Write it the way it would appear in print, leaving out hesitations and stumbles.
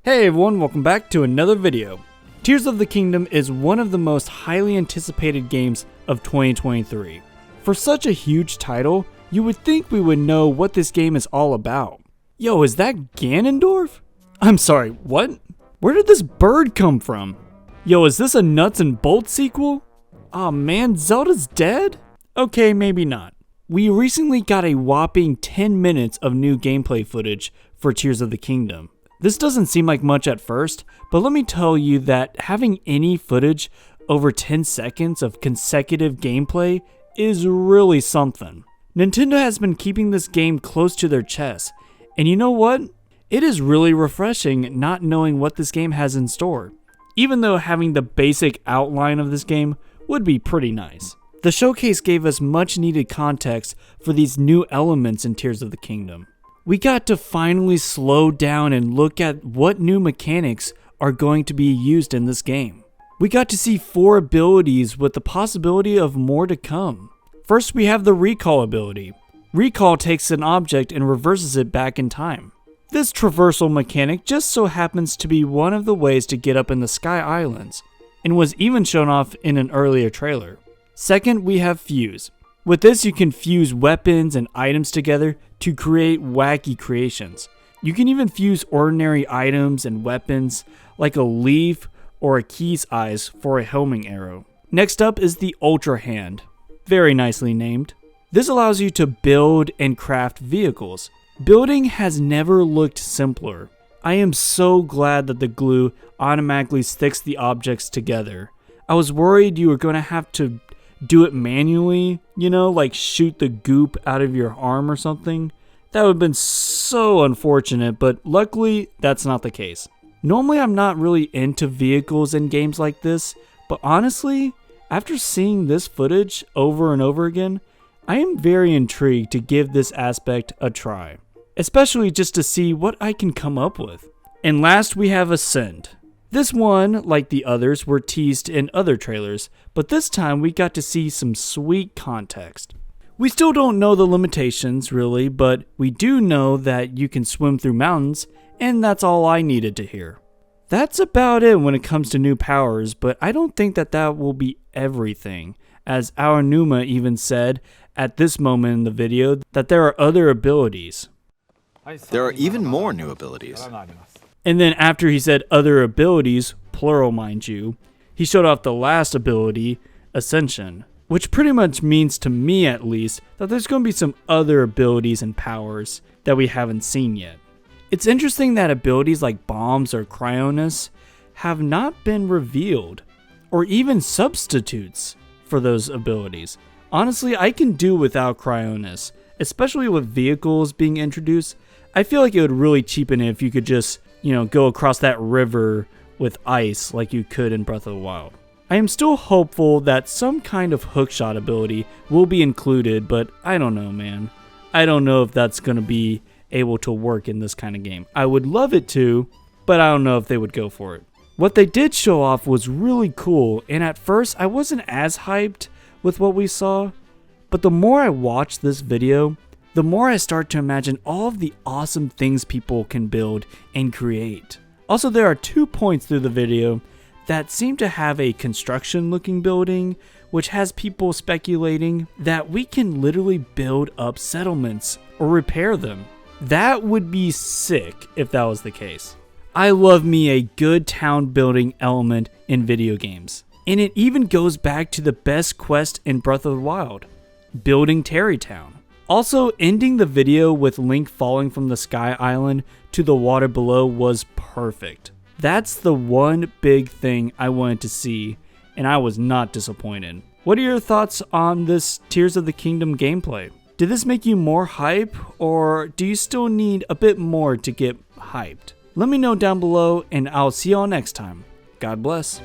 Hey everyone, welcome back to another video. Tears of the Kingdom is one of the most highly anticipated games of 2023. For such a huge title, you would think we would know what this game is all about. Yo, is that Ganondorf? I'm sorry, what? Where did this bird come from? Yo, is this a Nuts and Bolts sequel? Aw man, Zelda's dead? Okay, maybe not. We recently got a whopping 10 minutes of new gameplay footage for Tears of the Kingdom. This doesn't seem like much at first, but let me tell you that having any footage over 10 seconds of consecutive gameplay is really something. Nintendo has been keeping this game close to their chest, and you know what? It is really refreshing not knowing what this game has in store, even though having the basic outline of this game would be pretty nice. The showcase gave us much needed context for these new elements in Tears of the Kingdom. We got to finally slow down and look at what new mechanics are going to be used in this game. We got to see 4 abilities with the possibility of more to come. First, we have the recall ability. Recall takes an object and reverses it back in time. This traversal mechanic just so happens to be one of the ways to get up in the Sky Islands, and was even shown off in an earlier trailer. Second, we have Fuse. With this, you can fuse weapons and items together to create wacky creations. You can even fuse ordinary items and weapons like a leaf or a key's eyes for a homing arrow. Next up is the Ultra Hand. Very nicely named. This allows you to build and craft vehicles. Building has never looked simpler. I am so glad that the glue automatically sticks the objects together. I was worried you were going to have to do it manually, like shoot the goop out of your arm or something. That would have been so unfortunate, but luckily that's not the case. Normally I'm not really into vehicles in games like this, but honestly, after seeing this footage over and over again, I am very intrigued to give this aspect a try, especially just to see what I can come up with. And last we have Ascend. This one, like the others, were teased in other trailers, but this time we got to see some sweet context. We still don't know the limitations really, but we do know that you can swim through mountains, and that's all I needed to hear. That's about it when it comes to new powers, but I don't think that will be everything, as Aonuma even said at this moment in the video that there are other abilities. There are even more new abilities. And then after he said other abilities, plural mind you, he showed off the last ability, Ascension, which pretty much means to me at least that there's going to be some other abilities and powers that we haven't seen yet. It's interesting that abilities like bombs or Cryonis have not been revealed, or even substitutes for those abilities. Honestly, I can do without Cryonis, especially with vehicles being introduced. I feel like it would really cheapen it if you could just go across that river with ice like you could in Breath of the Wild. I am still hopeful that some kind of hookshot ability will be included, but I don't know, man. I don't know if that's going to be able to work in this kind of game. I would love it to, but I don't know if they would go for it. What they did show off was really cool, and at first I wasn't as hyped with what we saw, but the more I watch this video, the more I start to imagine all of the awesome things people can build and create. Also, there are 2 points through the video that seem to have a construction looking building, which has people speculating that we can literally build up settlements or repair them. That would be sick if that was the case. I love me a good town building element in video games. And it even goes back to the best quest in Breath of the Wild, building Tarrytown. Also, ending the video with Link falling from the Sky Island to the water below was perfect. That's the one big thing I wanted to see, and I was not disappointed. What are your thoughts on this Tears of the Kingdom gameplay? Did this make you more hype, or do you still need a bit more to get hyped? Let me know down below, and I'll see y'all next time. God bless.